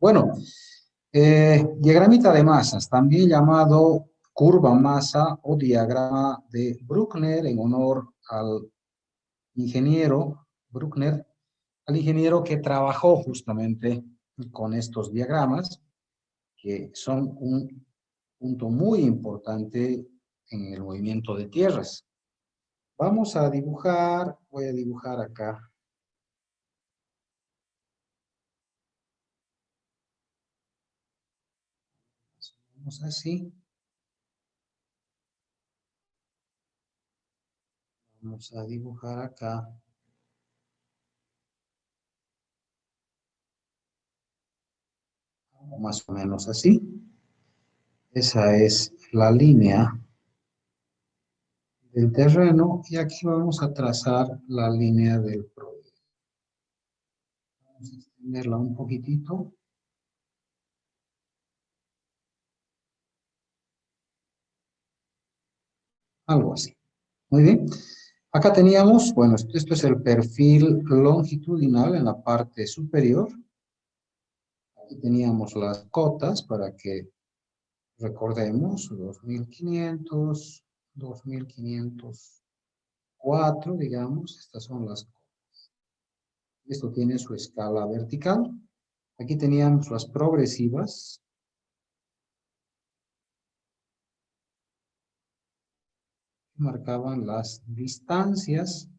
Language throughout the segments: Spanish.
Bueno, diagramita de masas, también llamado curva masa o diagrama de Bruckner, en honor al ingeniero Bruckner, al ingeniero que trabajó justamente con estos diagramas, que son un punto muy importante en el movimiento de tierras. Vamos a dibujar, voy a dibujar acá. Vamos así. Vamos a dibujar acá. Más o menos así. Esa es la línea del terreno y aquí vamos a trazar la línea del proyecto. Vamos a extenderla un poquitito. Algo así. Muy bien. Acá teníamos, bueno, esto es el perfil longitudinal en la parte superior. Aquí teníamos las cotas para que recordemos, 2500, 2504, digamos, estas son las cotas. Esto tiene su escala vertical. Aquí teníamos las progresivas. Marcaban las distancias,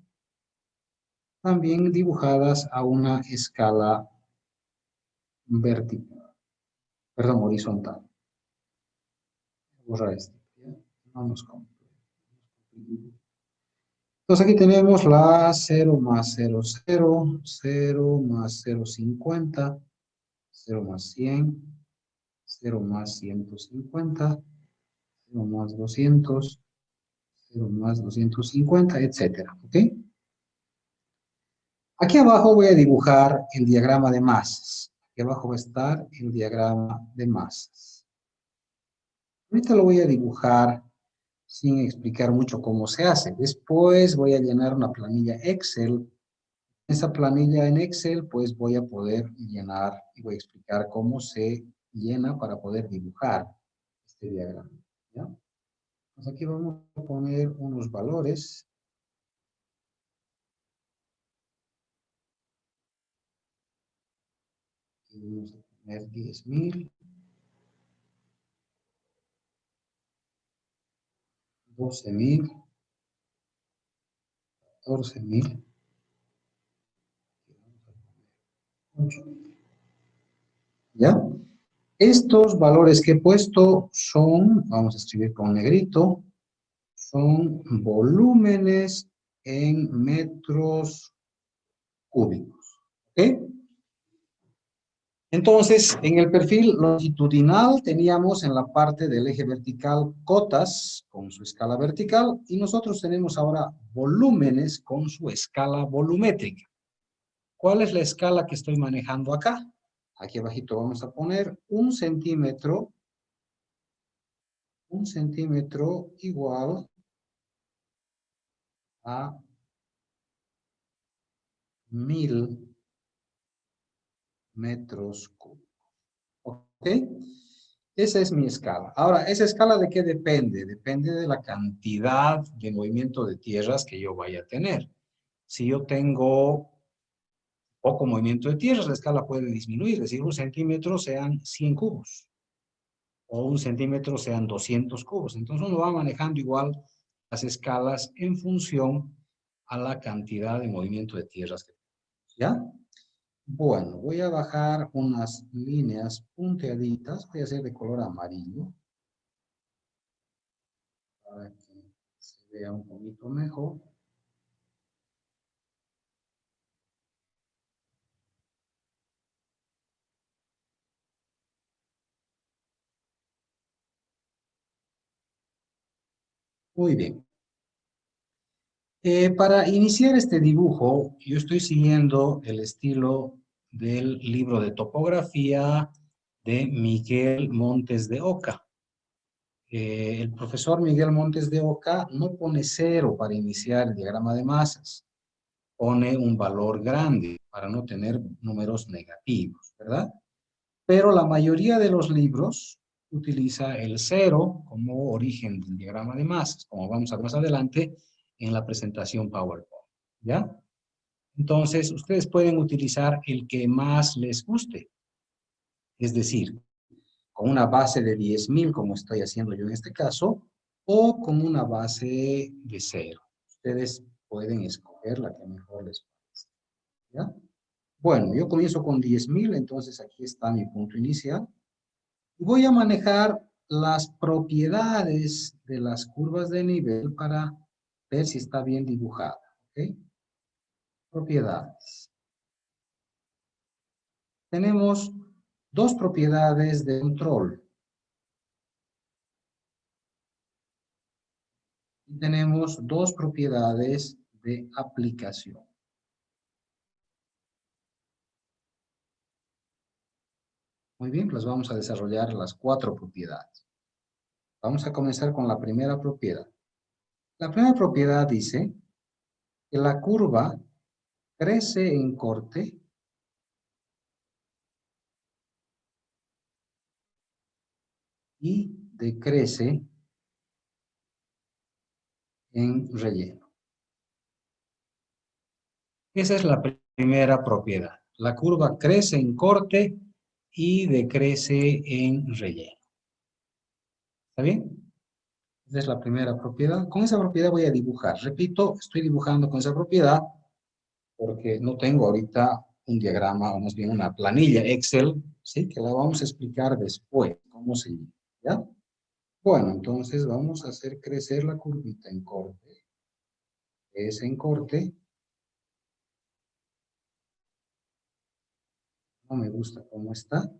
también dibujadas a una escala vertical, perdón, horizontal. Borrar este, ¿ya? Vamos con. Entonces aquí tenemos la 0 más 0, 0, 0 más 0,50, 0 más 100, 0 más 150, 0 más 200, 0 más 250, etcétera, ¿ok? Aquí abajo voy a dibujar el diagrama de masas. Aquí abajo va a estar el diagrama de masas. Ahorita lo voy a dibujar sin explicar mucho cómo se hace. Después voy a llenar una planilla Excel. Esa planilla en Excel, pues voy a poder llenar y voy a explicar cómo se llena para poder dibujar este diagrama, ¿ya? Pues aquí vamos a poner unos valores. Aquí vamos a poner 10,000, 12,000, 14,000, 8,000. ¿Ya? Estos valores que he puesto son, vamos a escribir con negrito, son volúmenes en metros cúbicos. ¿Ok? Entonces, en el perfil longitudinal teníamos en la parte del eje vertical cotas con su escala vertical y nosotros tenemos ahora volúmenes con su escala volumétrica. ¿Cuál es la escala que estoy manejando acá? Aquí abajito vamos a poner 1 centímetro igual a 1000 metros cúbicos. ¿Ok? Esa es mi escala. Ahora, ¿esa escala de qué depende? Depende de la cantidad de movimiento de tierras que yo vaya a tener. Si yo tengo poco movimiento de tierras, la escala puede disminuir, es decir, 1 centímetro sean 100 cubos, o 1 centímetro sean 200 cubos. Entonces uno va manejando igual las escalas en función a la cantidad de movimiento de tierras que tenemos, ¿ya? Bueno, voy a bajar unas líneas punteaditas, voy a hacer de color amarillo, para que se vea un poquito mejor. Muy bien. Para iniciar este dibujo, yo estoy siguiendo el estilo del libro de topografía de Miguel Montes de Oca. El profesor Miguel Montes de Oca no pone 0 para iniciar el diagrama de masas, pone un valor grande para no tener números negativos, ¿verdad? pero la mayoría de los libros utiliza el 0 como origen del diagrama de masas, como vamos a ver más adelante en la presentación PowerPoint, ¿ya? Entonces, ustedes pueden utilizar el que más les guste, es decir, con una base de 10,000, como estoy haciendo yo en este caso, o con una base de 0. Ustedes pueden escoger la que mejor les parezca, ¿ya? Bueno, yo comienzo con 10,000, entonces aquí está mi punto inicial. Voy a manejar las propiedades de las curvas de nivel para ver si está bien dibujada, ¿ok? Propiedades. Tenemos dos propiedades de control. Y tenemos dos propiedades de aplicación. Muy bien, pues vamos a desarrollar las 4 propiedades. Vamos a comenzar con la primera propiedad. La primera propiedad dice que la curva crece en corte y decrece en relleno. Esa es la primera propiedad. La curva crece en corte y decrece en relleno. ¿Está bien? Esa es la primera propiedad. Con esa propiedad voy a dibujar. Repito, estoy dibujando con esa propiedad porque no tengo ahorita un diagrama, o más bien una planilla Excel, ¿sí? Que la vamos a explicar después, cómo se llama, ¿ya? Bueno, entonces vamos a hacer crecer la curvita en corte. Es en corte. No me gusta cómo está.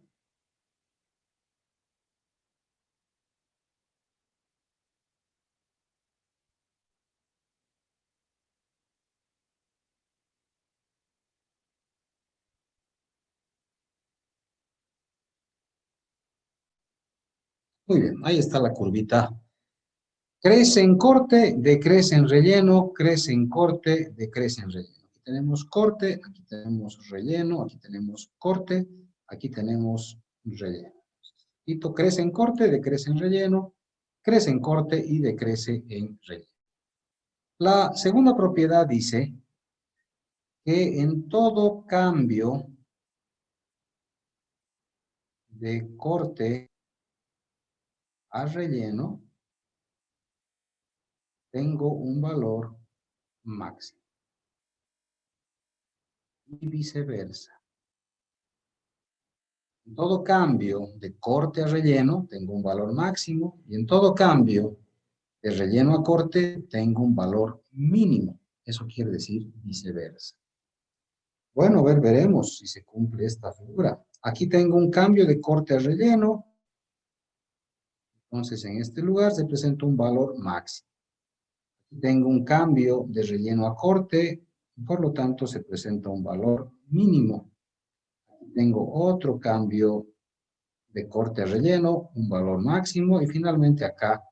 Muy bien, ahí está la curvita. Crece en corte, decrece en relleno, crece en corte, decrece en relleno. Aquí tenemos corte, aquí tenemos relleno, aquí tenemos corte, aquí tenemos relleno. Repito, crece en corte, decrece en relleno, crece en corte y decrece en relleno. La segunda propiedad dice que en todo cambio de corte a relleno, tengo un valor máximo. Y viceversa. En todo cambio de corte a relleno, tengo un valor máximo. Y en todo cambio de relleno a corte, tengo un valor mínimo. Eso quiere decir viceversa. Bueno, veremos si se cumple esta figura. Aquí tengo un cambio de corte a relleno. Entonces, en este lugar se presenta un valor máximo. Aquí tengo un cambio de relleno a corte. Por lo tanto, se presenta un valor mínimo. Aquí tengo otro cambio de corte a relleno, un valor máximo. Y finalmente acá,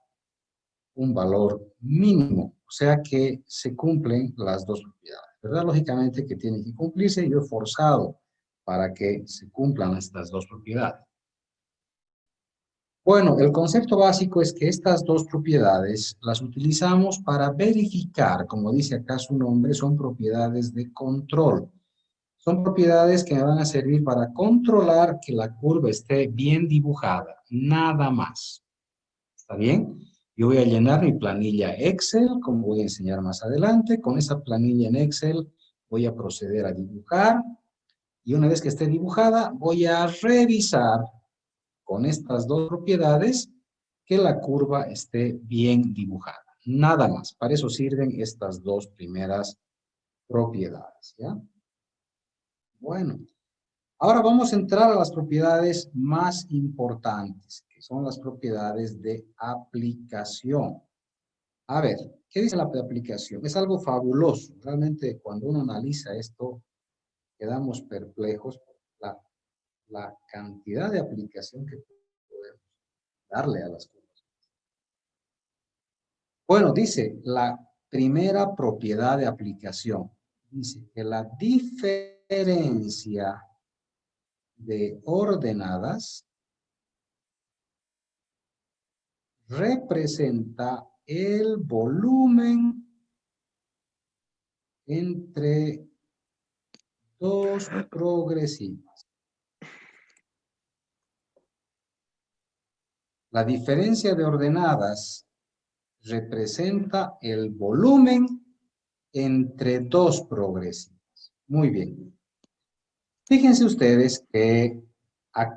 un valor mínimo. O sea que se cumplen las dos propiedades, ¿verdad? Lógicamente que tienen que cumplirse y yo he forzado para que se cumplan estas dos propiedades. Bueno, el concepto básico es que estas dos propiedades las utilizamos para verificar, como dice acá su nombre, son propiedades de control. Son propiedades que me van a servir para controlar que la curva esté bien dibujada, nada más. ¿Está bien? Yo voy a llenar mi planilla Excel, como voy a enseñar más adelante. Con esa planilla en Excel voy a proceder a dibujar. Y una vez que esté dibujada, voy a revisar con estas dos propiedades que la curva esté bien dibujada. Nada más. Para eso sirven estas dos primeras propiedades, ¿ya? Bueno, ahora vamos a entrar a las propiedades más importantes, que son las propiedades de aplicación. A ver, ¿qué dice la aplicación? Es algo fabuloso. Realmente cuando uno analiza esto, quedamos perplejos por la cantidad de aplicación que podemos darle a las cosas. Bueno, dice la primera propiedad de aplicación. Dice que la diferencia de ordenadas representa el volumen entre dos progresivas. La diferencia de ordenadas representa el volumen entre dos progresivas. Muy bien. Fíjense ustedes que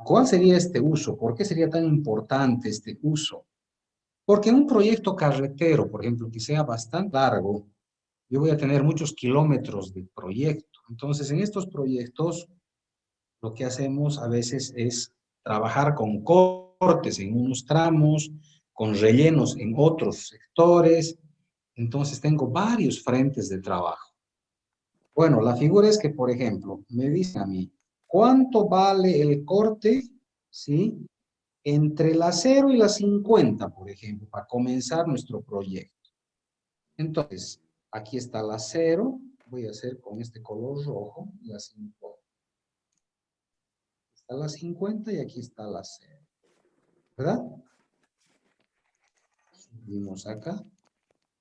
¿cuál sería este uso? ¿Por qué sería tan importante este uso? Porque en un proyecto carretero, por ejemplo, que sea bastante largo, yo voy a tener muchos kilómetros de proyecto. Entonces, en estos proyectos, lo que hacemos a veces es trabajar con cortes en unos tramos, con rellenos en otros sectores. Entonces, tengo varios frentes de trabajo. Bueno, la figura es que, por ejemplo, me dicen a mí, ¿cuánto vale el corte? ¿Sí? Entre la 0 y la 50, por ejemplo, para comenzar nuestro proyecto. Entonces, aquí está la 0, voy a hacer con este color rojo, la 50. Está la 50 y aquí está la 0, ¿verdad? Subimos acá.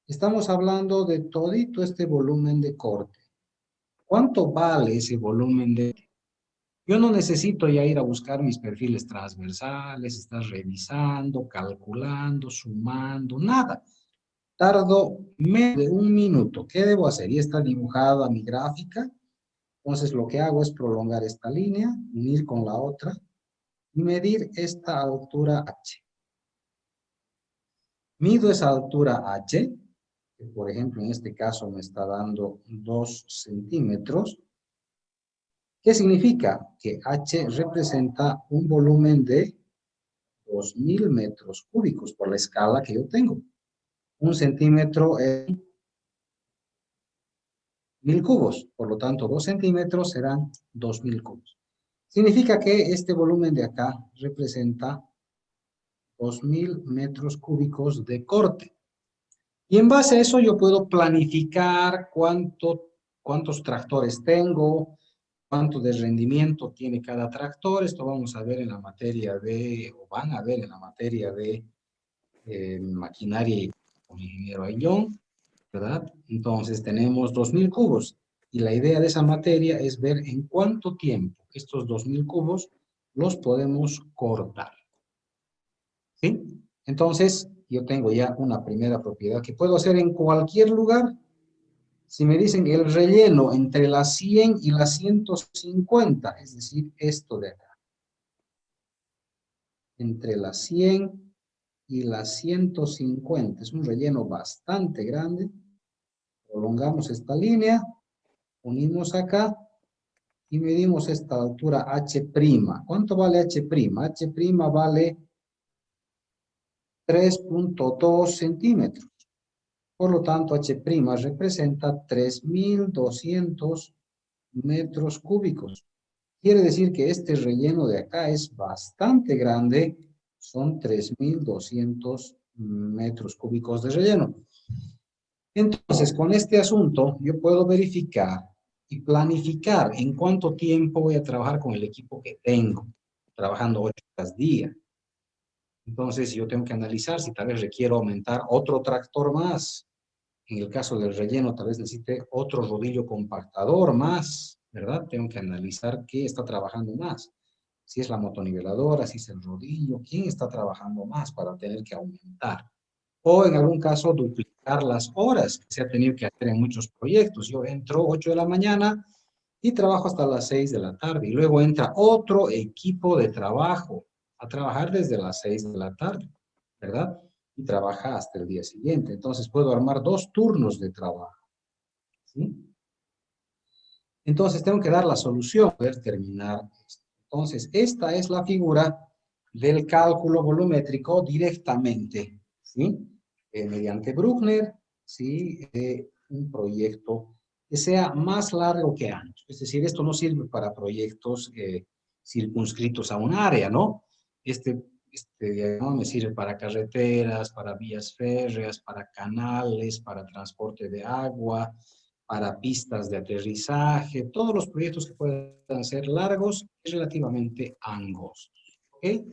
Estamos hablando de todito este volumen de corte. ¿Cuánto vale ese volumen de corte? Yo no necesito ya ir a buscar mis perfiles transversales, estar revisando, calculando, sumando, nada. Tardo menos de un minuto. ¿Qué debo hacer? Ya está dibujada mi gráfica. Entonces lo que hago es prolongar esta línea, unir con la otra y medir esta altura h. Mido esa altura h, que por ejemplo en este caso me está dando 2 centímetros. ¿Qué significa? Que h representa un volumen de 2000 metros cúbicos por la escala que yo tengo. Un centímetro es 1000 cubos, por lo tanto 2 centímetros serán 2000 cubos. Significa que este volumen de acá representa 2000 metros cúbicos de corte. Y en base a eso yo puedo planificar cuántos tractores tengo, cuánto de rendimiento tiene cada tractor. Esto vamos a ver en la materia de, o van a ver en la materia de maquinaria con ingeniero Ayllón, ¿verdad? Entonces tenemos 2000 cubos y la idea de esa materia es ver en cuánto tiempo estos 2000 cubos los podemos cortar, ¿sí? Entonces yo tengo ya una primera propiedad que puedo hacer en cualquier lugar. Si me dicen el relleno entre las 100 y las 150, es decir, esto de acá, entre las 100 y las 150, es un relleno bastante grande. Prolongamos esta línea, unimos acá y medimos esta altura h'. ¿Cuánto vale h'? H' vale 3.2 centímetros. Por lo tanto, h' representa 3200 metros cúbicos. Quiere decir que este relleno de acá es bastante grande, son 3200 metros cúbicos de relleno. Entonces, con este asunto, yo puedo verificar y planificar en cuánto tiempo voy a trabajar con el equipo que tengo, trabajando 8 horas día. Entonces, yo tengo que analizar si tal vez requiero aumentar otro tractor más. En el caso del relleno, tal vez necesite otro rodillo compactador más, ¿verdad? Tengo que analizar qué está trabajando más. Si es la motoniveladora, si es el rodillo, quién está trabajando más para tener que aumentar. O en algún caso, duplicar las horas que se ha tenido que hacer en muchos proyectos. Yo entro 8 de la mañana y trabajo hasta las 6 de la tarde. Y luego entra otro equipo de trabajo a trabajar desde las 6 de la tarde, ¿verdad? Y trabaja hasta el día siguiente. Entonces puedo armar 2 turnos de trabajo, ¿sí? Entonces tengo que dar la solución, poder terminar esto. Entonces, esta es la figura del cálculo volumétrico directamente, ¿sí? Mediante Bruckner, ¿sí? Un proyecto que sea más largo que ancho. Es decir, esto no sirve para proyectos circunscritos a un área, ¿no? Este diagrama me sirve para carreteras, para vías férreas, para canales, para transporte de agua, para pistas de aterrizaje, todos los proyectos que puedan ser largos y relativamente angostos. ¿Ok?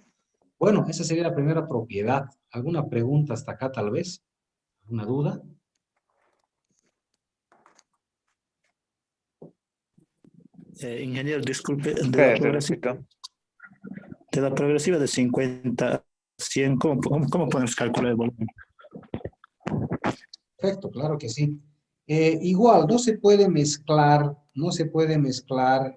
Bueno, esa sería la primera propiedad. ¿Alguna pregunta hasta acá tal vez? ¿Alguna duda? Ingeniero, disculpe, Espérate un ratito. de la progresiva de 50 a 100, ¿cómo podemos calcular el volumen? Perfecto, claro que sí. Igual, no se puede mezclar, no se puede mezclar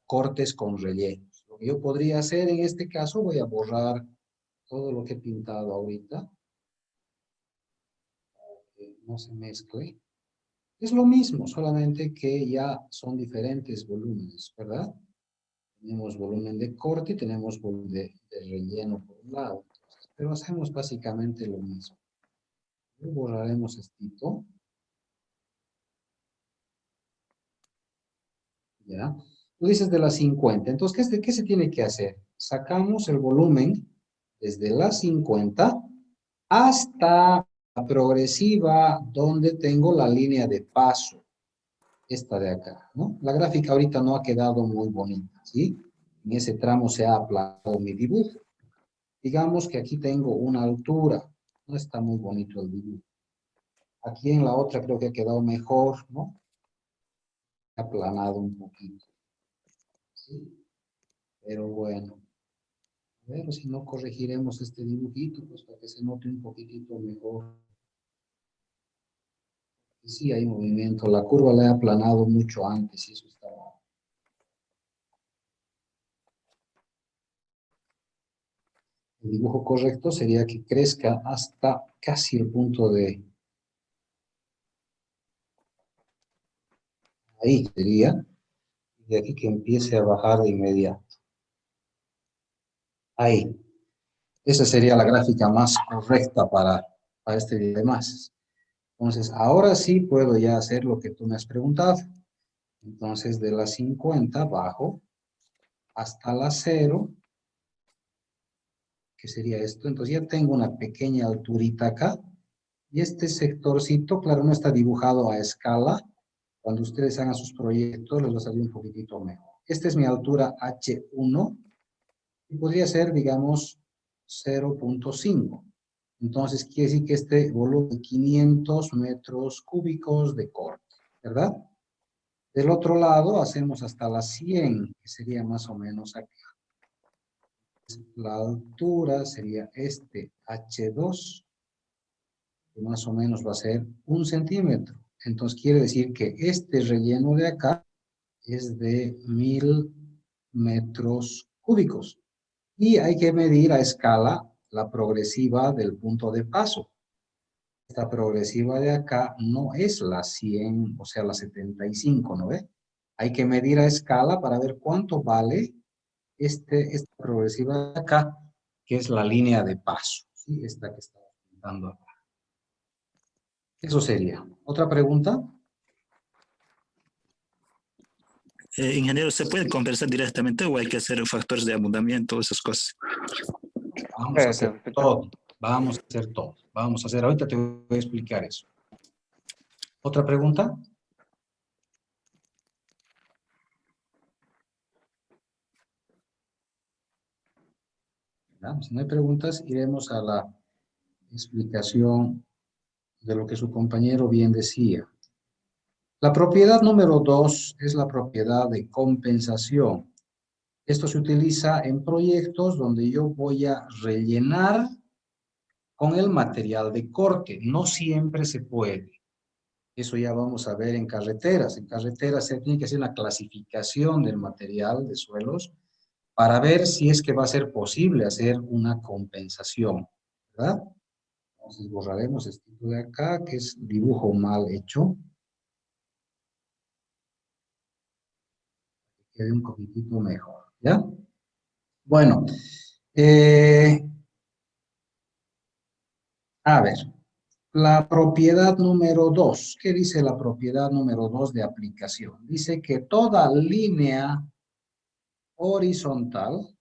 cortes con rellenos. Lo que yo podría hacer en este caso, voy a borrar todo lo que he pintado ahorita, para que no se mezcle. Es lo mismo, solamente que ya son diferentes volúmenes, ¿verdad? Tenemos volumen de corte y tenemos volumen de relleno por un lado. Pero hacemos básicamente lo mismo. Borraremos esto. ¿Ya? Tú dices de las 50. Entonces, ¿qué se tiene que hacer? Sacamos el volumen desde las 50 hasta la progresiva donde tengo la línea de paso. Esta de acá, ¿no? La gráfica ahorita no ha quedado muy bonita, ¿sí? En ese tramo se ha aplanado mi dibujo. Digamos que aquí tengo una altura. No está muy bonito el dibujo. Aquí en la otra creo que ha quedado mejor, ¿no? Ha aplanado un poquito. ¿Sí? Pero bueno. A ver si no corregiremos este dibujito, pues para que se note un poquitito mejor. Y sí hay movimiento. La curva la he aplanado mucho antes y eso está mal. El dibujo correcto sería que crezca hasta casi el punto de... Ahí sería. Y de aquí que empiece a bajar de inmediato. Ahí. Esa sería la gráfica más correcta para este día de masas. Entonces, ahora sí puedo ya hacer lo que tú me has preguntado. Entonces, de las 50 bajo hasta la 0, que sería esto. Entonces, ya tengo una pequeña alturita acá. Y este sectorcito, claro, no está dibujado a escala. Cuando ustedes hagan sus proyectos, les va a salir un poquitito mejor. Esta es mi altura H1. Y podría ser, digamos, 0.5. Entonces, quiere decir que este volumen 500 metros cúbicos de corte, ¿verdad? Del otro lado, hacemos hasta las 100, que sería más o menos acá. La altura sería este H2, que más o menos va a ser 1 centímetro. Entonces, quiere decir que este relleno de acá es de 1000 metros cúbicos. Y hay que medir a escala la progresiva del punto de paso. Esta progresiva de acá no es la 100, o sea, la 75, ¿no ve? Hay que medir a escala para ver cuánto vale esta progresiva de acá, que es la línea de paso, ¿sí? Esta que estamos pintando acá. Eso sería. ¿Otra pregunta? Ingeniero, ¿se puede conversar directamente o hay que hacer factores de abundamiento o esas cosas? Vamos a Espérate un hacer ratito. todo. Vamos a hacer todo. Vamos a hacer, ahorita te voy a explicar eso. ¿Otra pregunta? Si no hay preguntas, iremos a la explicación de lo que su compañero bien decía. La propiedad número 2 es la propiedad de compensación. Esto se utiliza en proyectos donde yo voy a rellenar con el material de corte. No siempre se puede. Eso ya vamos a ver en carreteras. En carreteras se tiene que hacer una clasificación del material de suelos para ver si es que va a ser posible hacer una compensación, ¿verdad? Entonces borraremos esto de acá, que es dibujo mal hecho. Que quede un poquitito mejor, ¿ya? Bueno, a ver, la propiedad número 2. ¿Qué dice la propiedad número 2 de aplicación? Dice que toda línea horizontal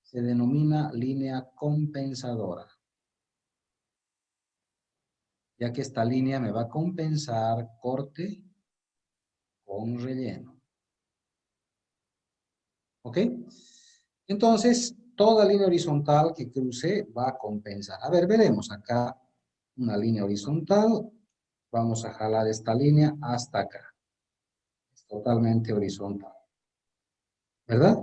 se denomina línea compensadora. ya que esta línea me va a compensar corte con relleno. ¿Ok? Entonces, toda línea horizontal que cruce va a compensar. A ver, veremos acá una línea horizontal. Vamos a jalar esta línea hasta acá. Es totalmente horizontal. ¿Verdad?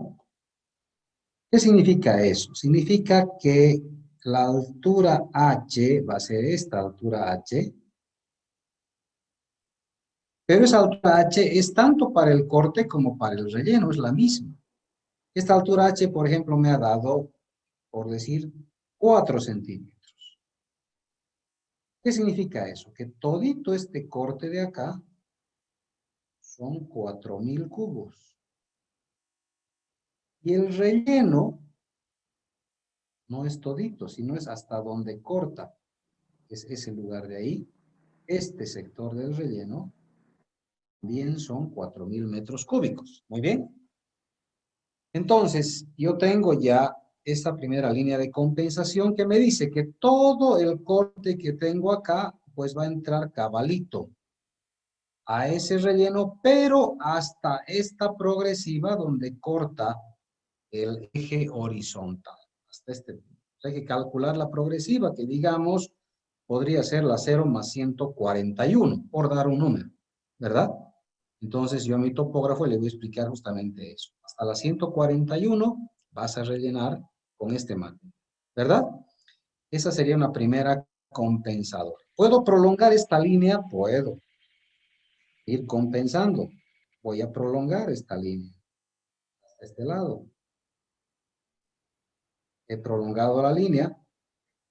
¿Qué significa eso? Significa que la altura H va a ser esta altura H. Pero esa altura H es tanto para el corte como para el relleno, es la misma. Esta altura H, por ejemplo, me ha dado, por decir, 4 centímetros. ¿Qué significa eso? Que todito este corte de acá son 4.000 cubos. Y el relleno no es todito, sino es hasta donde corta. Es ese lugar de ahí. Este sector del relleno también son 4.000 metros cúbicos. Muy bien. Entonces, yo tengo ya esta primera línea de compensación que me dice que todo el corte que tengo acá, pues va a entrar cabalito a ese relleno, pero hasta esta progresiva donde corta el eje horizontal. Hasta este punto. Hay que calcular la progresiva, que digamos, podría ser la 0 más 141, por dar un número, ¿verdad? Entonces yo a mi topógrafo le voy a explicar justamente eso. Hasta la 141 vas a rellenar con este material, ¿verdad? Esa sería una primera compensadora. ¿Puedo prolongar esta línea? Puedo ir compensando. Voy a prolongar esta línea hasta este lado. He prolongado la línea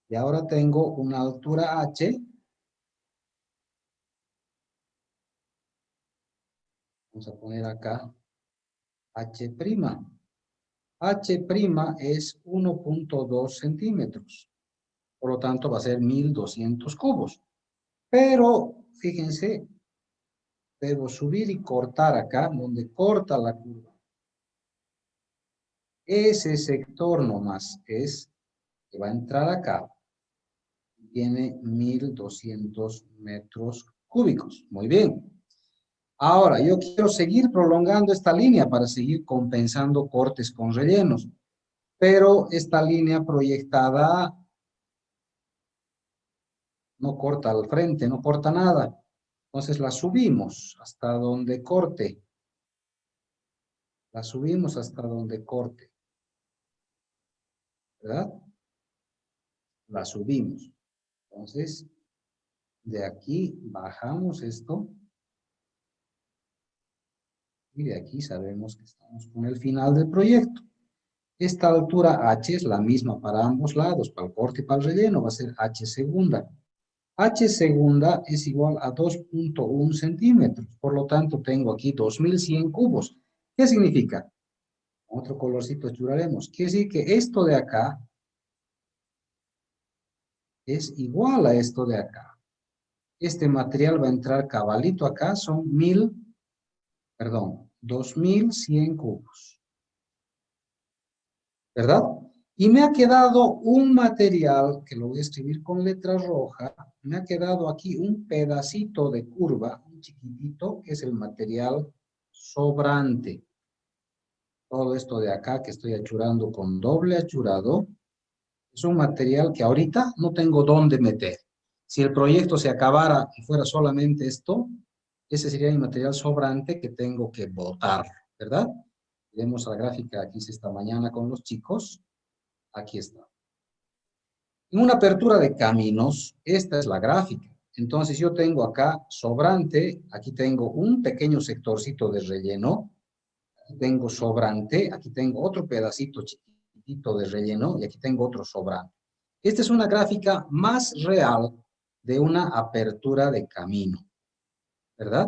y ahora tengo una altura H. Vamos a poner acá H'. H' es 1.2 centímetros. Por lo tanto, va a ser 1.200 cubos. Pero, fíjense, debo subir y cortar acá, donde corta la curva. Ese sector nomás es que va a entrar acá. Tiene 1.200 metros cúbicos. Muy bien. Ahora, yo quiero seguir prolongando esta línea para seguir compensando cortes con rellenos. Pero esta línea proyectada no corta al frente, no corta nada. Entonces la subimos hasta donde corte. La subimos hasta donde corte. ¿Verdad? La subimos. Entonces, de aquí bajamos esto. Y de aquí sabemos que estamos con el final del proyecto. Esta altura H es la misma para ambos lados, para el corte y para el relleno, va a ser H segunda. H segunda es igual a 2.1 centímetros, por lo tanto tengo aquí 2.100 cubos. ¿Qué significa? Otro colorcito churaremos. Quiere decir que esto de acá es igual a esto de acá. Este material va a entrar cabalito acá, son 2.100 cubos. ¿Verdad? Y me ha quedado un material, que lo voy a escribir con letra roja, me ha quedado aquí un pedacito de curva, un chiquitito, que es el material sobrante. Todo esto de acá que estoy achurando con doble achurado, es un material que ahorita no tengo dónde meter. Si el proyecto se acabara y fuera solamente esto, ese sería el material sobrante que tengo que botar, ¿verdad? Vemos la gráfica que hice esta mañana con los chicos. Aquí está. En una apertura de caminos, esta es la gráfica. Entonces yo tengo acá sobrante, aquí tengo un pequeño sectorcito de relleno, aquí tengo sobrante, aquí tengo otro pedacito chiquitito de relleno y aquí tengo otro sobrante. Esta es una gráfica más real de una apertura de camino, ¿verdad?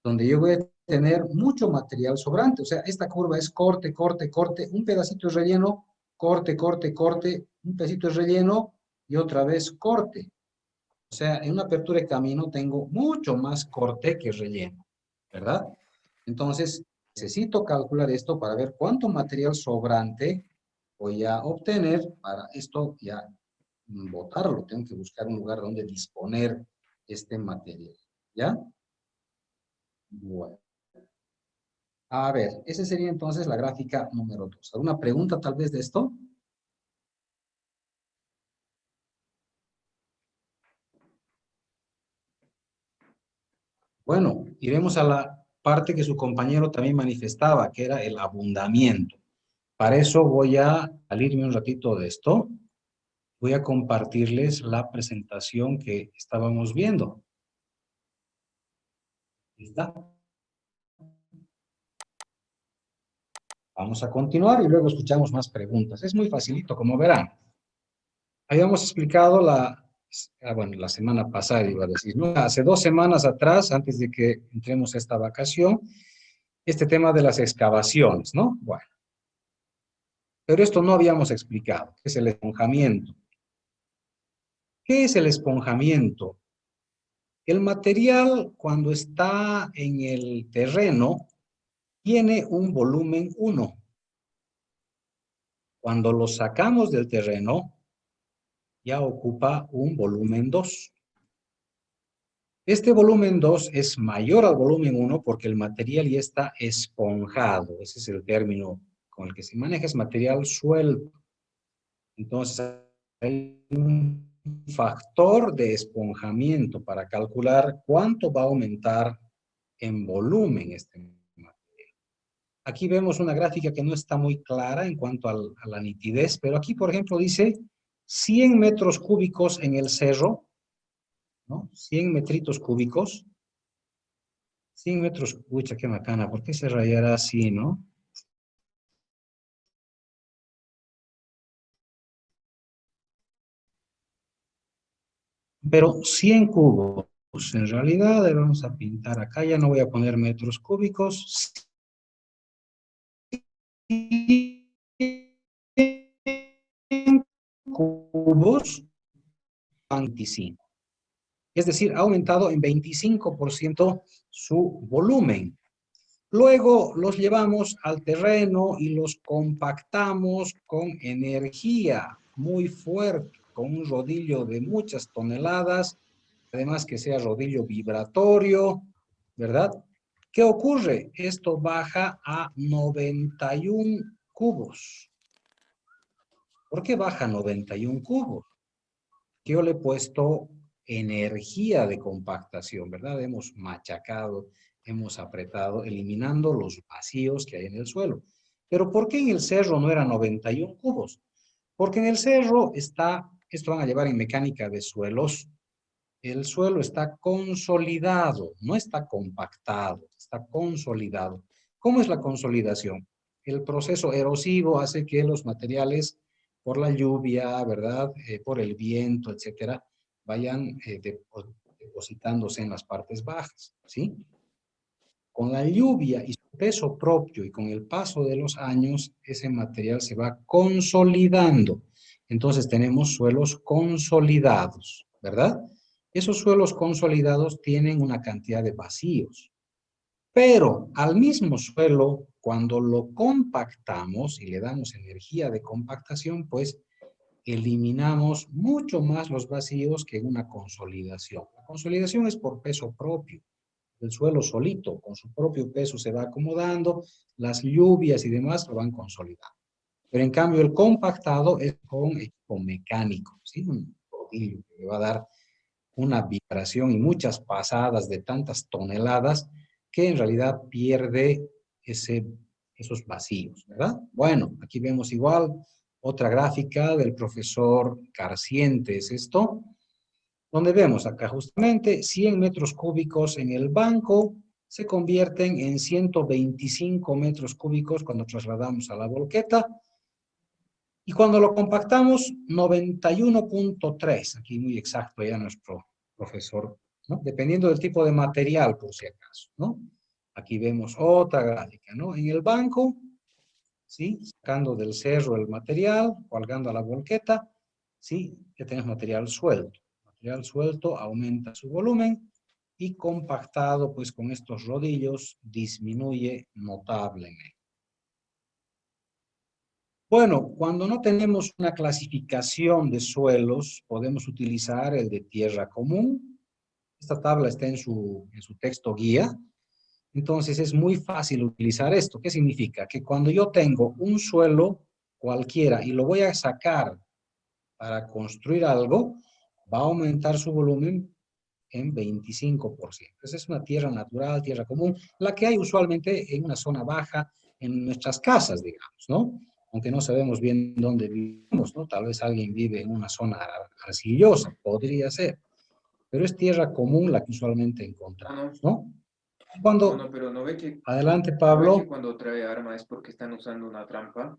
Donde yo voy a tener mucho material sobrante. O sea, esta curva es corte, corte, corte, un pedacito de relleno, corte, corte, corte, un pedacito de relleno y otra vez corte. O sea, en una apertura de camino tengo mucho más corte que relleno, ¿verdad? Entonces, necesito calcular esto para ver cuánto material sobrante voy a obtener para esto ya botarlo. Tengo que buscar un lugar donde disponer este material. ¿Ya? Bueno. A ver, esa sería entonces la gráfica número 2. ¿Alguna pregunta tal vez de esto? Bueno, iremos a la parte que su compañero también manifestaba, que era el abundamiento. Para eso voy a salirme un ratito de esto. Voy a compartirles la presentación que estábamos viendo. ¿Está? Vamos a continuar y luego escuchamos más preguntas. Es muy facilito, como verán. Habíamos explicado bueno, la semana pasada iba a decir, ¿no? Hace 2 semanas atrás, antes de que entremos a esta vacación, este tema de las excavaciones, ¿no? Bueno, pero esto no habíamos explicado, que es el esponjamiento. ¿Qué es el esponjamiento? El material, cuando está en el terreno, tiene un volumen 1. Cuando lo sacamos del terreno, ya ocupa un volumen 2. Este volumen 2 es mayor al volumen 1 porque el material ya está esponjado. Ese es el término con el que se maneja, es material suelto. Entonces, hay un factor de esponjamiento para calcular cuánto va a aumentar en volumen este material. Aquí vemos una gráfica que no está muy clara en cuanto a la nitidez, pero aquí, por ejemplo, dice 100 metros cúbicos en el cerro, ¿no? 100 metritos cúbicos. 100 metros, pucha, qué bacana, ¿por qué se rayará así, no? Pero 100 cubos, en realidad, vamos a pintar acá, ya no voy a poner metros cúbicos. 100 cubos, 25. Es decir, ha aumentado en 25% su volumen. Luego los llevamos al terreno y los compactamos con energía muy fuerte, con un rodillo de muchas toneladas, además que sea rodillo vibratorio, ¿verdad? ¿Qué ocurre? Esto baja a 91 cubos. ¿Por qué baja a 91 cubos? Yo le he puesto energía de compactación, ¿verdad? Hemos machacado, hemos apretado, eliminando los vacíos que hay en el suelo. Pero ¿por qué en el cerro no eran 91 cubos? Porque en el cerro está, esto van a llevar en mecánica de suelos, el suelo está consolidado, no está compactado, está consolidado. ¿Cómo es la consolidación? El proceso erosivo hace que los materiales, por la lluvia, ¿verdad? Por el viento, etcétera, vayan depositándose en las partes bajas, ¿sí? Con la lluvia y su peso propio y con el paso de los años, ese material se va consolidando. Entonces tenemos suelos consolidados, ¿verdad? Esos suelos consolidados tienen una cantidad de vacíos. Pero al mismo suelo, cuando lo compactamos y le damos energía de compactación, pues eliminamos mucho más los vacíos que en una consolidación. La consolidación es por peso propio. El suelo solito, con su propio peso, se va acomodando, las lluvias y demás lo van consolidando. Pero en cambio el compactado es con equipo mecánico, ¿sí? Un rodillo que le va a dar una vibración y muchas pasadas de tantas toneladas que en realidad pierde esos vacíos, ¿verdad? Bueno, aquí vemos igual otra gráfica del profesor Carciente, es esto, donde vemos acá justamente 100 metros cúbicos en el banco se convierten en 125 metros cúbicos cuando trasladamos a la volqueta. Y cuando lo compactamos, 91.3, aquí muy exacto ya nuestro profesor, ¿no? Dependiendo del tipo de material, por si acaso, ¿no? Aquí vemos otra gráfica, ¿no? En el banco, ¿sí? Sacando del cerro el material, colgando a la volqueta, ¿sí? Ya tenemos material suelto. Material suelto aumenta su volumen y compactado, pues con estos rodillos, disminuye notablemente. Bueno, cuando no tenemos una clasificación de suelos, podemos utilizar el de tierra común. Esta tabla está en su texto guía. Entonces es muy fácil utilizar esto. ¿Qué significa? Que cuando yo tengo un suelo cualquiera y lo voy a sacar para construir algo, va a aumentar su volumen en 25%. Esa es una tierra natural, tierra común, la que hay usualmente en una zona baja, en nuestras casas, digamos, ¿no? Aunque no sabemos bien dónde vivimos, ¿no? Tal vez alguien vive en una zona arcillosa, podría ser, pero es tierra común la que usualmente No, no, encontramos, ¿no? no, Cuando, no, pero adelante no ve que Pablo, cuando trae arma es porque están usando una trampa.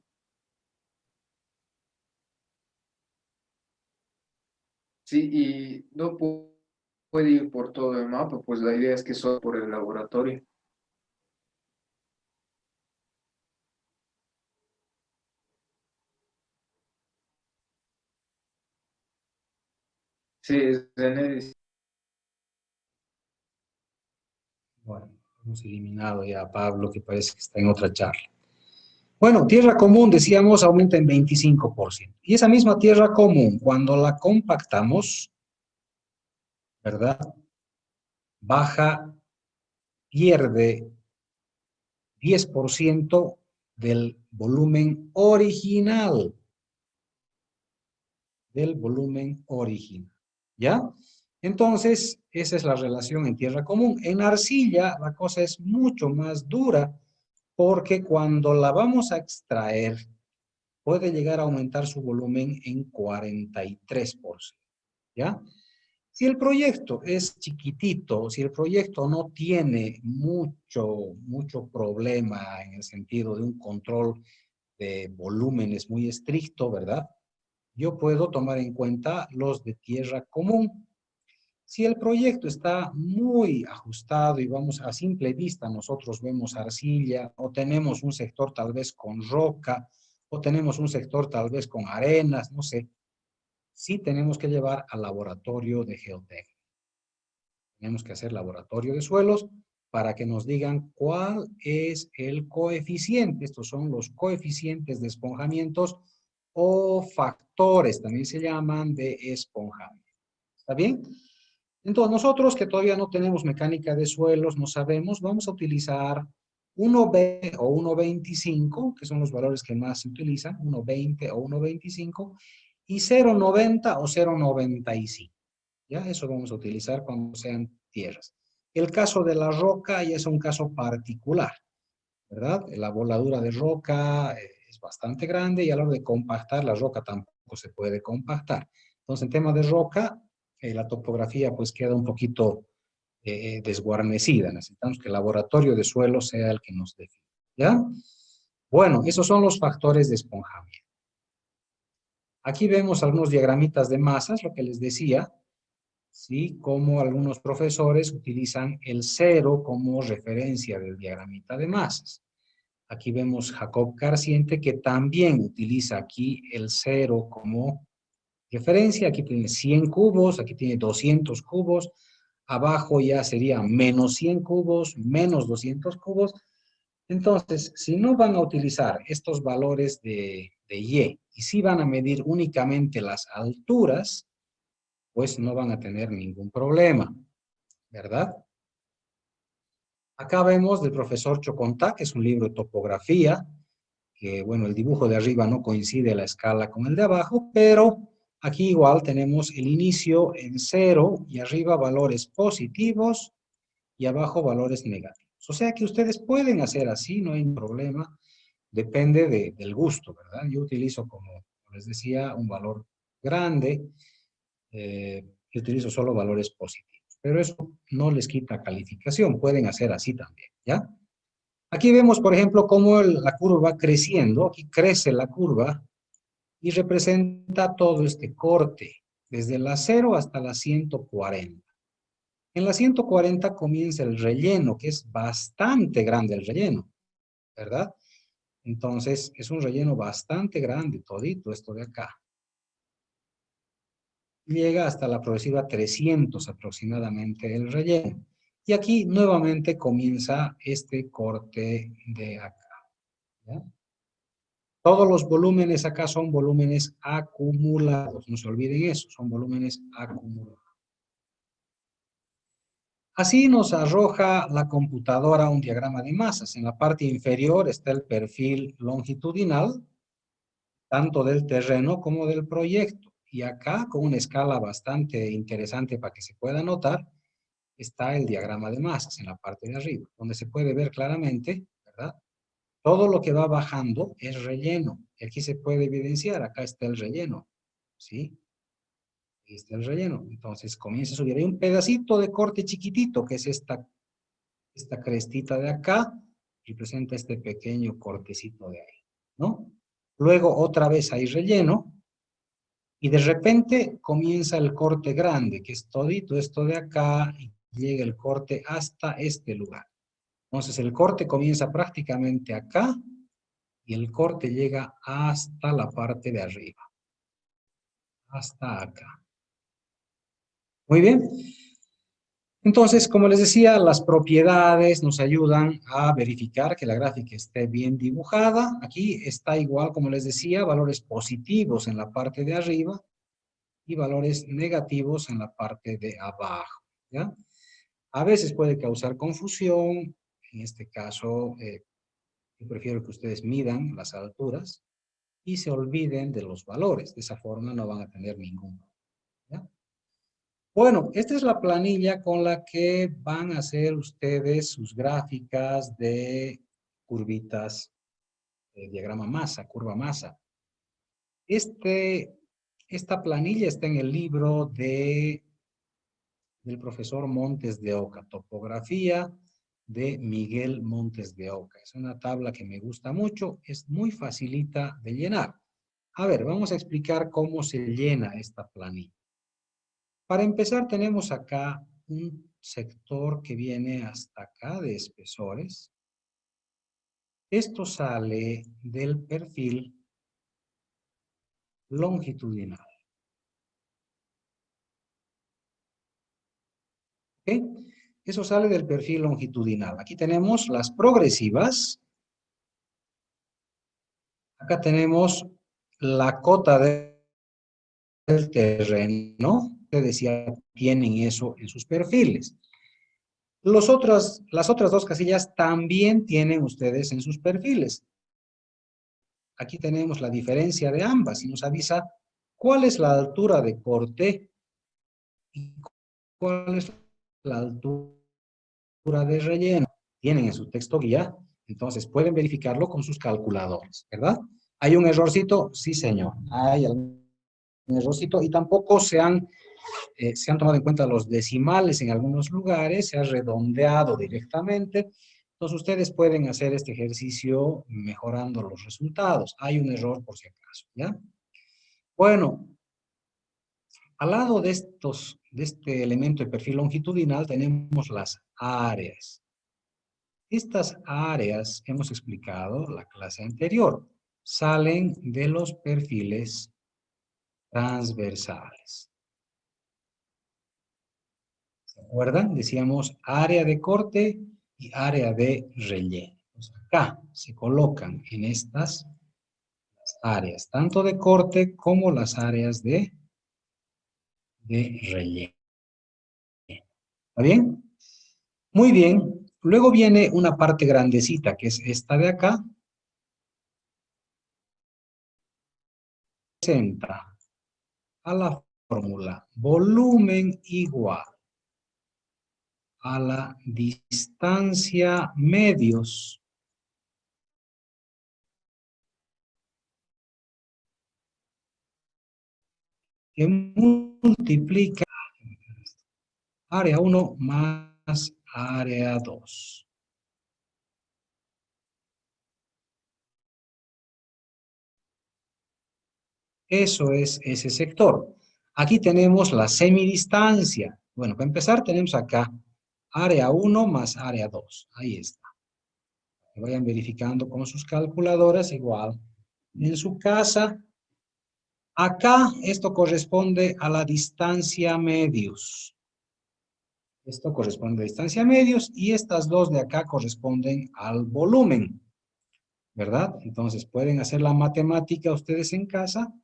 Sí, y no puede ir por todo el mapa, pues la idea es que solo por el laboratorio. Sí, es de Neris. bueno, hemos eliminado ya a Pablo, que parece que está en otra charla. Bueno, tierra común, decíamos, aumenta en 25%. Y esa misma tierra común, cuando la compactamos, ¿verdad? Baja, pierde 10% del volumen original. Del volumen original. ¿Ya? Entonces, esa es la relación en tierra común. En arcilla, la cosa es mucho más dura porque cuando la vamos a extraer, puede llegar a aumentar su volumen en 43%. ¿Ya? Si el proyecto es chiquitito, si el proyecto no tiene mucho problema en el sentido de un control de volúmenes muy estricto, ¿verdad? Yo puedo tomar en cuenta los de tierra común. Si el proyecto está muy ajustado y vamos a simple vista, nosotros vemos arcilla o tenemos un sector tal vez con roca o tenemos un sector tal vez con arenas, no sé, sí tenemos que llevar al laboratorio de geotecnia. Tenemos que hacer laboratorio de suelos para que nos digan cuál es el coeficiente. Estos son los coeficientes de esponjamientos o factores, también se llaman de esponjamiento. ¿Está bien? Entonces, nosotros que todavía no tenemos mecánica de suelos, no sabemos, vamos a utilizar 1,20 o 1,25, que son los valores que más se utilizan, 1,20 o 1,25, y 0,90 o 0,95. ¿Ya? Eso vamos a utilizar cuando sean tierras. El caso de la roca ya es un caso particular, ¿verdad? La voladura de roca es bastante grande y a la hora de compactar, la roca tampoco se puede compactar. Entonces, en tema de roca, la topografía pues queda un poquito desguarnecida. Necesitamos que el laboratorio de suelo sea el que nos define. ¿Ya? Bueno, esos son los factores de esponjamiento. Aquí vemos algunos diagramitas de masas, lo que les decía, ¿sí? Como algunos profesores utilizan el cero como referencia del diagramita de masas. Aquí vemos Jacob Carciente, que también utiliza aquí el cero como referencia. Aquí tiene 100 cubos, aquí tiene 200 cubos. Abajo ya sería menos 100 cubos, menos 200 cubos. Entonces, si no van a utilizar estos valores de y si van a medir únicamente las alturas, pues no van a tener ningún problema, ¿verdad? Acá vemos del profesor Chocontá, que es un libro de topografía, que bueno, el dibujo de arriba no coincide la escala con el de abajo, pero aquí igual tenemos el inicio en cero y arriba valores positivos y abajo valores negativos. O sea que ustedes pueden hacer así, no hay problema, depende del gusto, ¿verdad? Yo utilizo, como les decía, un valor grande, y utilizo solo valores positivos, pero eso no les quita calificación, pueden hacer así también, ¿ya? Aquí vemos, por ejemplo, cómo la curva va creciendo. Aquí crece la curva y representa todo este corte, desde la 0 hasta la 140. En la 140 comienza el relleno, que es bastante grande el relleno, ¿verdad? Entonces, es un relleno bastante grande, todito esto de acá. Llega hasta la progresiva 300 aproximadamente el relleno. Y aquí nuevamente comienza este corte de acá, ¿ya? Todos los volúmenes acá son volúmenes acumulados. No se olviden eso, son volúmenes acumulados. Así nos arroja la computadora un diagrama de masas. En la parte inferior está el perfil longitudinal, tanto del terreno como del proyecto. Y acá, con una escala bastante interesante para que se pueda notar, está el diagrama de masas en la parte de arriba, donde se puede ver claramente, ¿verdad? Todo lo que va bajando es relleno. Y aquí se puede evidenciar, acá está el relleno, ¿sí? Ahí está el relleno. Entonces comienza a subir. Hay un pedacito de corte chiquitito, que es esta crestita de acá, y presenta este pequeño cortecito de ahí, ¿no? Luego otra vez hay relleno, y de repente comienza el corte grande, que es todito esto de acá, y llega el corte hasta este lugar. Entonces el corte comienza prácticamente acá, y el corte llega hasta la parte de arriba, hasta acá. Muy bien. Entonces, como les decía, las propiedades nos ayudan a verificar que la gráfica esté bien dibujada. Aquí está igual, como les decía, valores positivos en la parte de arriba y valores negativos en la parte de abajo, ¿ya? A veces puede causar confusión. En este caso, yo prefiero que ustedes midan las alturas y se olviden de los valores. De esa forma no van a tener ningún problema, ¿ya? Bueno, esta es la planilla con la que van a hacer ustedes sus gráficas de curvitas, diagrama masa, curva masa. Esta planilla está en el libro del profesor Montes de Oca, Topografía de Miguel Montes de Oca. Es una tabla que me gusta mucho, es muy facilita de llenar. A ver, vamos a explicar cómo se llena esta planilla. Para empezar, tenemos acá un sector que viene hasta acá de espesores. Esto sale del perfil longitudinal. ¿Ok? Eso sale del perfil longitudinal. Aquí tenemos las progresivas. Acá tenemos la cota del terreno. Ustedes ya tienen eso en sus perfiles. Las otras dos casillas también tienen ustedes en sus perfiles. Aquí tenemos la diferencia de ambas y nos avisa cuál es la altura de corte y cuál es la altura de relleno. Tienen en su texto guía, entonces pueden verificarlo con sus calculadores, ¿verdad? ¿Hay un errorcito? Sí, señor. Hay algún errorcito y tampoco se han tomado en cuenta los decimales en algunos lugares, se ha redondeado directamente. Entonces ustedes pueden hacer este ejercicio mejorando los resultados. Hay un error por si acaso, ¿ya? Bueno, al lado de este elemento de perfil longitudinal tenemos las áreas. Estas áreas, hemos explicado la clase anterior, salen de los perfiles transversales. ¿Se acuerdan? Decíamos área de corte y área de relleno. Entonces, acá se colocan en estas áreas, tanto de corte como las áreas de relleno. ¿Está bien? Muy bien. Luego viene una parte grandecita, que es esta de acá. Presenta a la fórmula volumen igual a la distancia medios que multiplica área 1 más área 2. Eso es ese sector. Aquí tenemos la semidistancia. Bueno, para empezar tenemos acá área 1 más área 2. Ahí está. Vayan verificando con sus calculadoras igual. En su casa, acá esto corresponde a la distancia medios. Esto corresponde a distancia medios y estas dos de acá corresponden al volumen, ¿verdad? Entonces pueden hacer la matemática ustedes en casa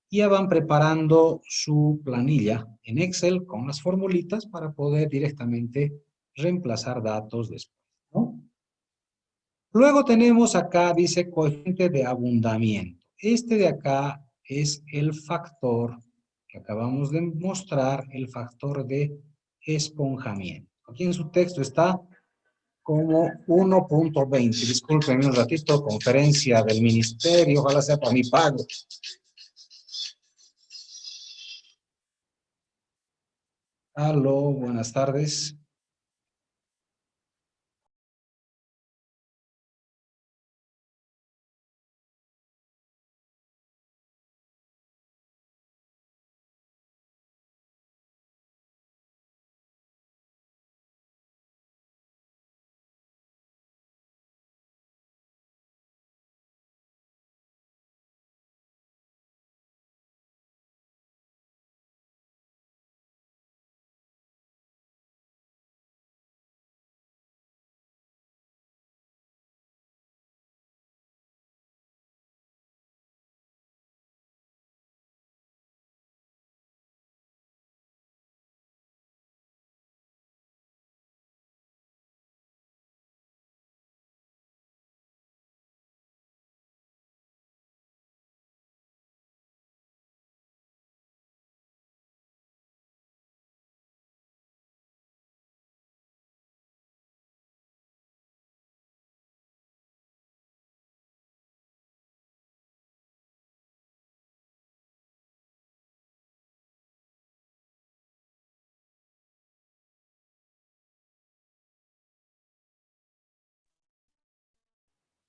y ya van preparando su planilla en Excel con las formulitas para poder directamente reemplazar datos después, ¿no? Luego tenemos acá, dice coeficiente de abundamiento. Este de acá es el factor que acabamos de mostrar, el factor de esponjamiento. Aquí en su texto está como 1.20. Discúlpenme un ratito, conferencia del ministerio, ojalá sea para mi pago. Aló, buenas tardes.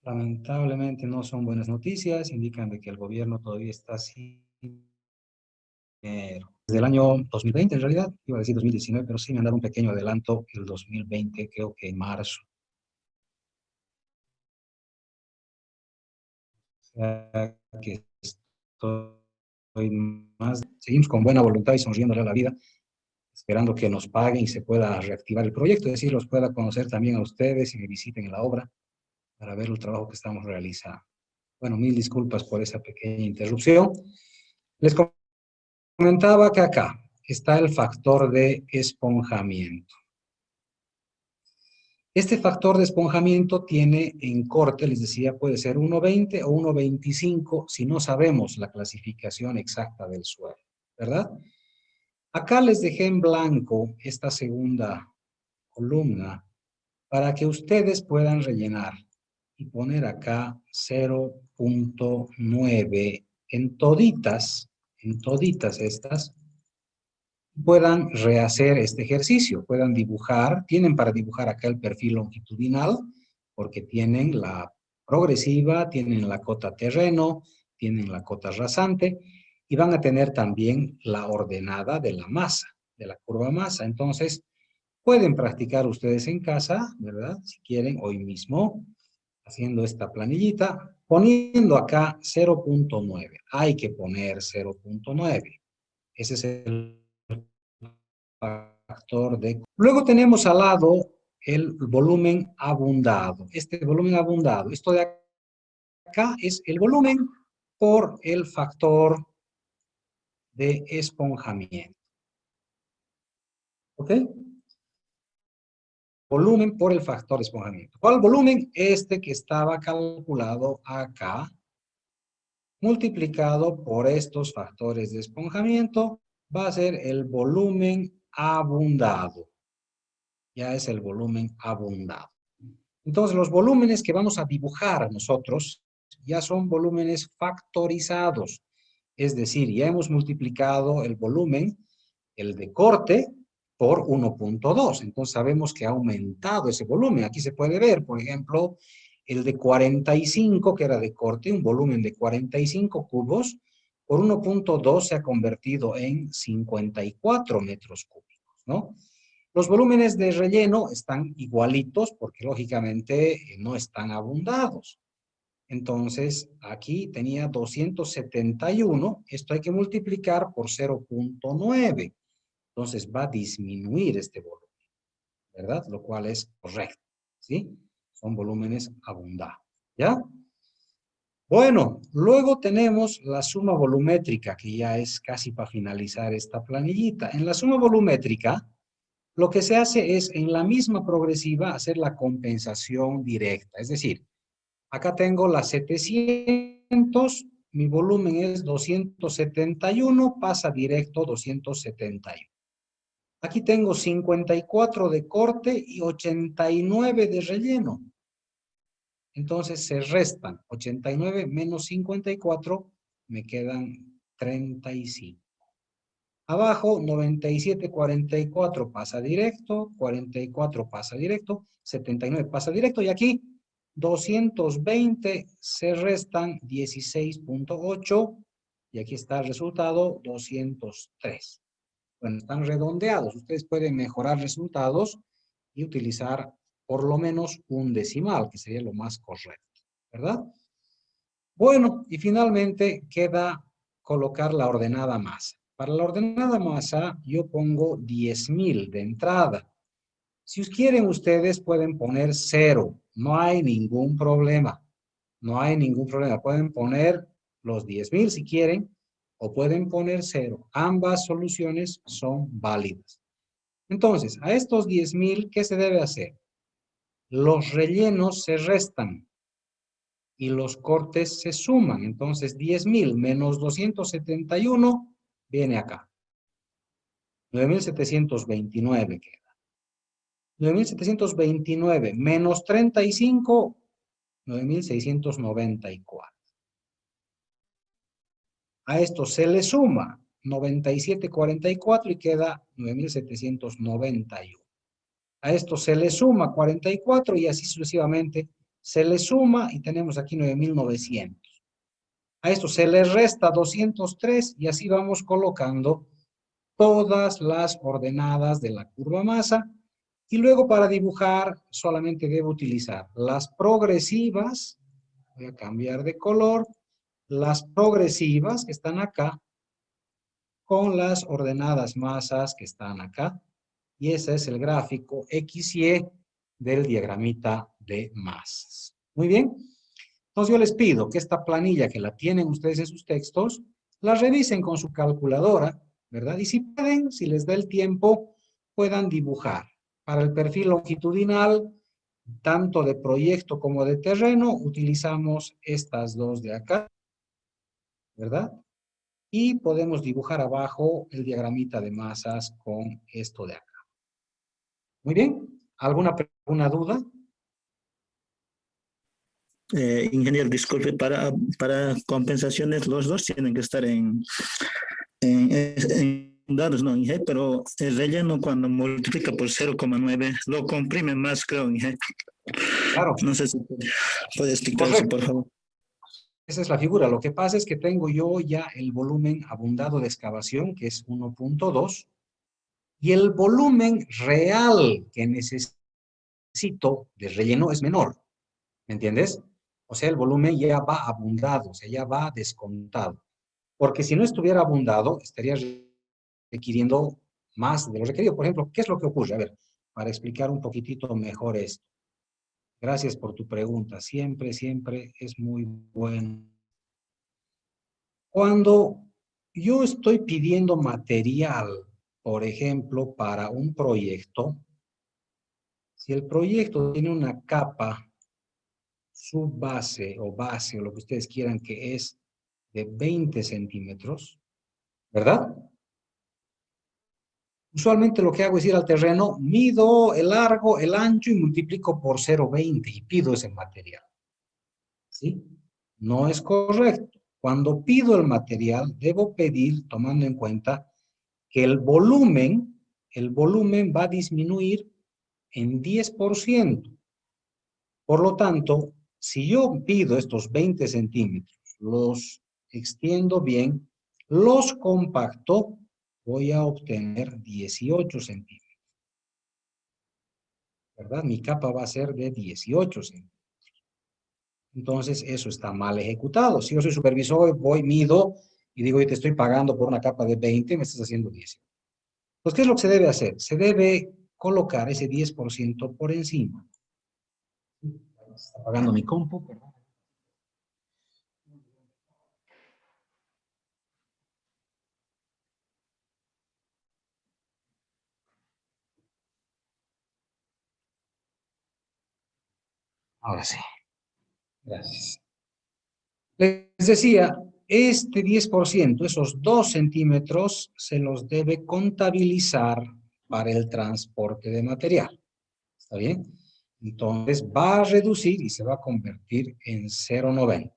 Lamentablemente no son buenas noticias, indican de que el gobierno todavía está sin dinero. Desde el año 2020, en realidad, iba a decir 2019, pero sí me han dado un pequeño adelanto el 2020, creo que en marzo. O sea, que estoy más, seguimos con buena voluntad y sonriéndole a la vida, esperando que nos paguen y se pueda reactivar el proyecto, es decir, los pueda conocer también a ustedes y me visiten en la obra para ver el trabajo que estamos realizando. Bueno, mil disculpas por esa pequeña interrupción. Les comentaba que acá está el factor de esponjamiento. Este factor de esponjamiento tiene en corte, les decía, puede ser 1.20 o 1.25 si no sabemos la clasificación exacta del suelo, ¿verdad? Acá les dejé en blanco esta segunda columna para que ustedes puedan rellenar y poner acá 0.9 en toditas estas, puedan rehacer este ejercicio, puedan dibujar, tienen para dibujar acá el perfil longitudinal, porque tienen la progresiva, tienen la cota terreno, tienen la cota rasante, y van a tener también la ordenada de la masa, de la curva masa. Entonces, pueden practicar ustedes en casa, ¿verdad? Si quieren, hoy mismo, haciendo esta planillita, poniendo acá 0.9. Hay que poner 0.9. Ese es el factor de... Luego tenemos al lado el volumen abundado. Este volumen abundado, esto de acá es el volumen por el factor de esponjamiento. ¿Ok? Volumen por el factor de esponjamiento. ¿Cuál volumen? Este que estaba calculado acá, multiplicado por estos factores de esponjamiento, va a ser el volumen abundado. Ya es el volumen abundado. Entonces, los volúmenes que vamos a dibujar nosotros ya son volúmenes factorizados. Es decir, ya hemos multiplicado el volumen, el de corte, por 1.2. Entonces, sabemos que ha aumentado ese volumen. Aquí se puede ver, por ejemplo, el de 45, que era de corte, un volumen de 45 cubos, por 1.2 se ha convertido en 54 metros cúbicos, ¿no? Los volúmenes de relleno están igualitos porque lógicamente no están abundados. Entonces, aquí tenía 271, esto hay que multiplicar por 0.9. Entonces va a disminuir este volumen, ¿verdad? Lo cual es correcto, ¿sí? Son volúmenes abundados, ¿ya? Bueno, luego tenemos la suma volumétrica, que ya es casi para finalizar esta planillita. En la suma volumétrica, lo que se hace es en la misma progresiva hacer la compensación directa. Es decir, acá tengo las 700, mi volumen es 271, pasa directo 271. Aquí tengo 54 de corte y 89 de relleno. Entonces se restan 89 menos 54, me quedan 35. Abajo 97, 44 pasa directo, 44 pasa directo, 79 pasa directo y aquí 220 se restan 16.8 y aquí está el resultado 203. Bueno, están redondeados. Ustedes pueden mejorar resultados y utilizar por lo menos un decimal, que sería lo más correcto, ¿verdad? Bueno, y finalmente queda colocar la ordenada masa. Para la ordenada masa yo pongo 10.000 de entrada. Si quieren ustedes pueden poner 0, no hay ningún problema. No hay ningún problema. Pueden poner los 10.000 si quieren o pueden poner 0. Ambas soluciones son válidas. Entonces, a estos 10.000, ¿qué se debe hacer? Los rellenos se restan y los cortes se suman. Entonces, 10.000 menos 271 viene acá. 9.729 queda. 9.729 menos 35, 9.694. A esto se le suma 97,44 y queda 9.791. A esto se le suma 44 y así sucesivamente se le suma y tenemos aquí 9.900. A esto se le resta 203 y así vamos colocando todas las ordenadas de la curva masa. Y luego para dibujar solamente debo utilizar las progresivas. Voy a cambiar de color. Las progresivas que están acá con las ordenadas masas que están acá. Y ese es el gráfico XY del diagramita de masas. Muy bien. Entonces yo les pido que esta planilla que la tienen ustedes en sus textos, la revisen con su calculadora, ¿verdad? Y si pueden, si les da el tiempo, puedan dibujar. Para el perfil longitudinal, tanto de proyecto como de terreno, utilizamos estas dos de acá, ¿verdad? Y podemos dibujar abajo el diagramita de masas con esto de acá. Muy bien. ¿Alguna duda? Ingeniero, disculpe, para compensaciones los dos tienen que estar en dados, ¿no, Inge? Pero el relleno cuando multiplica por 0,9 lo comprime más, creo, Inge. Claro. No sé si puede explicar eso, Correcto. por favor. Esa es la figura. Lo que pasa es que tengo yo ya el volumen abundado de excavación, que es 1.2, y el volumen real que necesito de relleno es menor. ¿Me entiendes? O sea, el volumen ya va abundado, o sea, ya va descontado. Porque si no estuviera abundado, estaría requiriendo más de lo requerido. Por ejemplo, ¿qué es lo que ocurre? A ver, para explicar un poquitito mejor esto. Gracias por tu pregunta. Siempre, siempre es muy bueno. Cuando yo estoy pidiendo material, por ejemplo, para un proyecto, si el proyecto tiene una capa subbase o base o lo que ustedes quieran que es de 20 centímetros, ¿verdad? Usualmente lo que hago es ir al terreno, mido el largo, el ancho y multiplico por 0,20 y pido ese material. ¿Sí? No es correcto. Cuando pido el material, debo pedir tomando en cuenta que el volumen va a disminuir en 10%. Por lo tanto, si yo pido estos 20 centímetros, los extiendo bien, los compacto, voy a obtener 18 centímetros. ¿Verdad? Mi capa va a ser de 18 centímetros. Entonces, eso está mal ejecutado. Si yo soy supervisor, voy, mido y digo, yo te estoy pagando por una capa de 20, me estás haciendo 10. Pues, ¿qué es lo que se debe hacer? Se debe colocar ese 10% por encima. Está pagando mi compu, perdón. Ahora sí. Gracias. Les decía, este 10%, esos 2 centímetros, se los debe contabilizar para el transporte de material. ¿Está bien? Entonces va a reducir y se va a convertir en 0,90.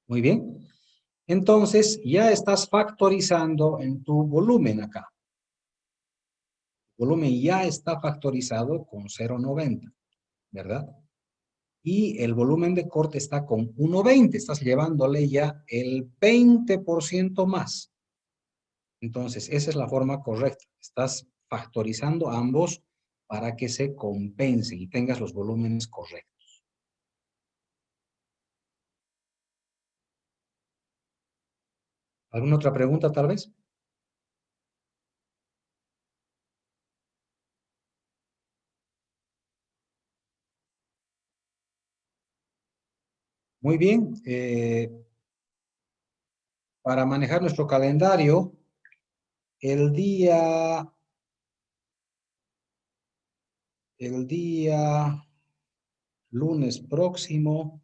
Muy bien. Entonces ya estás factorizando en tu volumen acá. El volumen ya está factorizado con 0,90, ¿verdad? Y el volumen de corte está con 1,20. Estás llevándole ya el 20% más. Entonces, esa es la forma correcta. Estás factorizando ambos para que se compensen y tengas los volúmenes correctos. ¿Alguna otra pregunta, tal vez? Muy bien. Para manejar nuestro calendario, el día lunes próximo,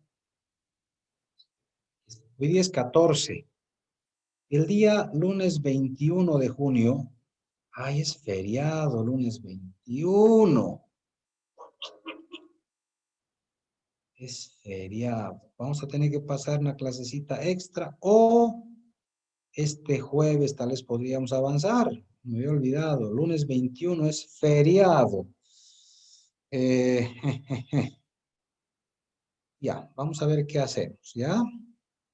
hoy día es 14. El día lunes 21 de junio, ay, es feriado, lunes 21. Es feriado. Vamos a tener que pasar una clasecita extra o este jueves tal vez podríamos avanzar. Me había olvidado, lunes 21 es feriado. Eh, ya, vamos a ver qué hacemos, ¿ya?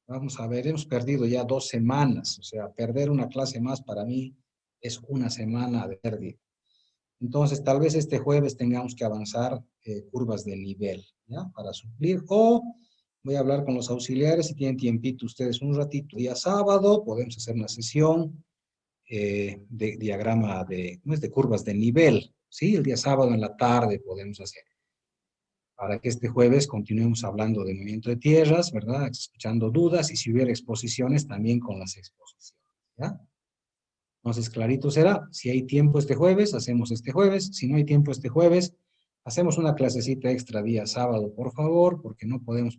Vamos a ver, hemos perdido ya 2 semanas, o sea, perder una clase más para mí es una semana de pérdida. Entonces, tal vez este jueves tengamos que avanzar curvas de nivel, ¿ya? Para suplir, o voy a hablar con los auxiliares, si tienen tiempito ustedes un ratito, día sábado, podemos hacer una sesión de diagrama de, ¿cómo es? De curvas de nivel, ¿sí? El día sábado en la tarde podemos hacer, para que este jueves continuemos hablando de movimiento de tierras, ¿verdad? Escuchando dudas, y si hubiera exposiciones, también con las exposiciones, ¿ya? Entonces, clarito será, si hay tiempo este jueves, hacemos este jueves. Si no hay tiempo este jueves, hacemos una clasecita extra día sábado, por favor, porque no podemos